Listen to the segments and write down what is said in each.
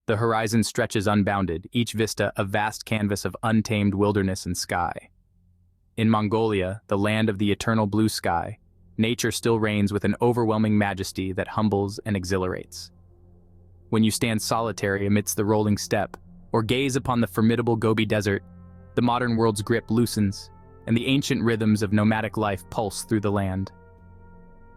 The horizon stretches unbounded, each vista a vast canvas of untamed wilderness and sky. In Mongolia, the land of the eternal blue sky, nature still reigns with an overwhelming majesty that humbles and exhilarates. When you stand solitary amidst the rolling steppe, or gaze upon the formidable Gobi Desert, the modern world's grip loosens, and the ancient rhythms of nomadic life pulse through the land.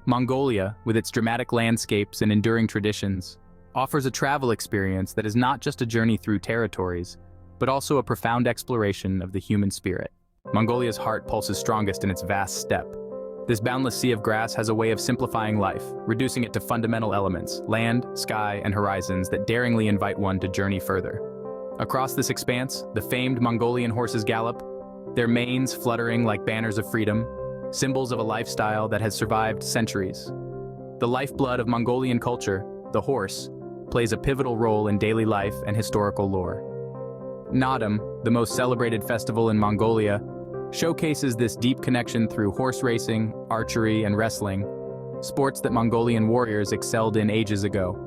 Mongolia, with its dramatic landscapes and enduring traditions, offers a travel experience that is not just a journey through territories, but also a profound exploration of the human spirit. Mongolia's heart pulses strongest in its vast steppe. This boundless sea of grass has a way of simplifying life, reducing it to fundamental elements, land, sky, and horizons that daringly invite one to journey further. Across this expanse, the famed Mongolian horses gallop, their manes fluttering like banners of freedom, symbols of a lifestyle that has survived centuries. The lifeblood of Mongolian culture, the horse, plays a pivotal role in daily life and historical lore. Naadam, the most celebrated festival in Mongolia, showcases this deep connection through horse racing, archery, and wrestling, sports that Mongolian warriors excelled in ages ago.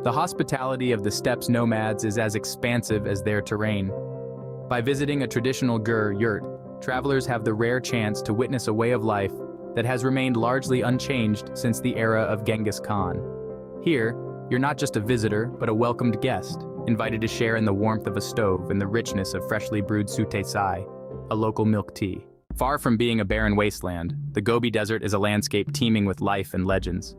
The hospitality of the steppe's nomads is as expansive as their terrain. By visiting a traditional gur yurt, travelers have the rare chance to witness a way of life that has remained largely unchanged since the era of Genghis Khan. Here, you're not just a visitor, but a welcomed guest, invited to share in the warmth of a stove and the richness of freshly brewed sute sai, a local milk tea. Far from being a barren wasteland, the Gobi Desert is a landscape teeming with life and legends.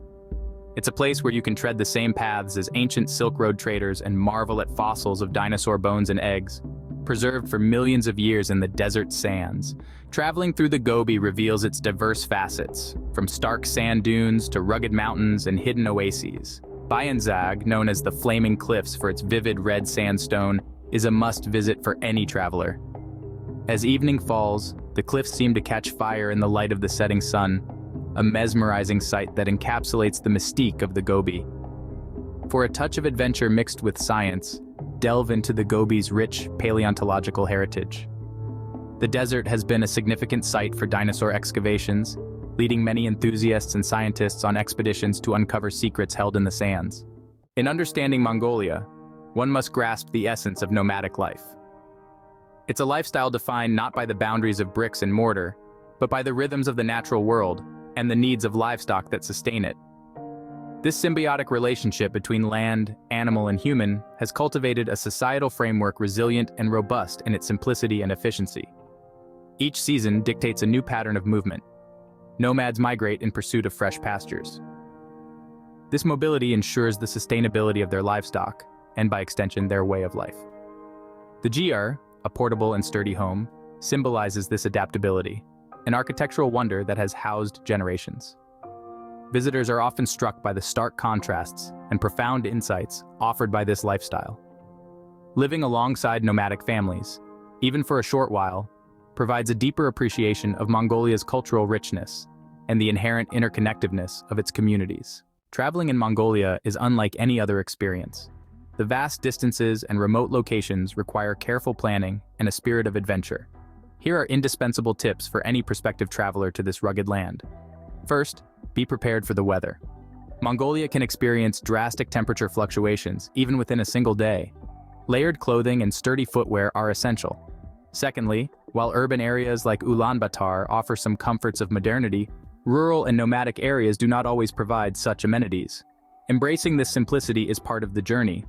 It's a place where you can tread the same paths as ancient Silk Road traders and marvel at fossils of dinosaur bones and eggs, preserved for millions of years in the desert sands. Traveling through the Gobi reveals its diverse facets, from stark sand dunes to rugged mountains and hidden oases. Bayanzag, known as the Flaming Cliffs for its vivid red sandstone, is a must-visit for any traveler. As evening falls, the cliffs seem to catch fire in the light of the setting sun, a mesmerizing sight that encapsulates the mystique of the Gobi. For a touch of adventure mixed with science, delve into the Gobi's rich paleontological heritage. The desert has been a significant site for dinosaur excavations, leading many enthusiasts and scientists on expeditions to uncover secrets held in the sands. In understanding Mongolia, one must grasp the essence of nomadic life. It's a lifestyle defined not by the boundaries of bricks and mortar, but by the rhythms of the natural world and the needs of livestock that sustain it. This symbiotic relationship between land, animal, and human has cultivated a societal framework resilient and robust in its simplicity and efficiency. Each season dictates a new pattern of movement. Nomads migrate in pursuit of fresh pastures. This mobility ensures the sustainability of their livestock, and by extension, their way of life. The gyar, a portable and sturdy home, symbolizes this adaptability, an architectural wonder that has housed generations. Visitors are often struck by the stark contrasts and profound insights offered by this lifestyle. Living alongside nomadic families, even for a short while, provides a deeper appreciation of Mongolia's cultural richness and the inherent interconnectedness of its communities. Traveling in Mongolia is unlike any other experience. The vast distances and remote locations require careful planning and a spirit of adventure. Here are indispensable tips for any prospective traveler to this rugged land. First, be prepared for the weather. Mongolia can experience drastic temperature fluctuations even within a single day. Layered clothing and sturdy footwear are essential. Secondly, while urban areas like Ulaanbaatar offer some comforts of modernity, rural and nomadic areas do not always provide such amenities. Embracing this simplicity is part of the journey.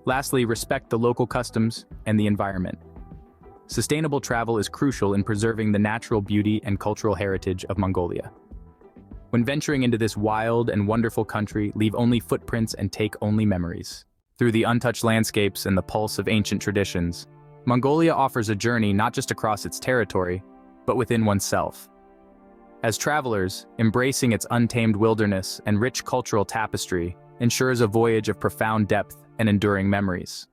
Lastly, respect the local customs and the environment. Sustainable travel is crucial in preserving the natural beauty and cultural heritage of Mongolia. When venturing into this wild and wonderful country, leave only footprints and take only memories. Through the untouched landscapes and the pulse of ancient traditions, Mongolia offers a journey not just across its territory, but within oneself. As travelers, embracing its untamed wilderness and rich cultural tapestry ensures a voyage of profound depth and enduring memories.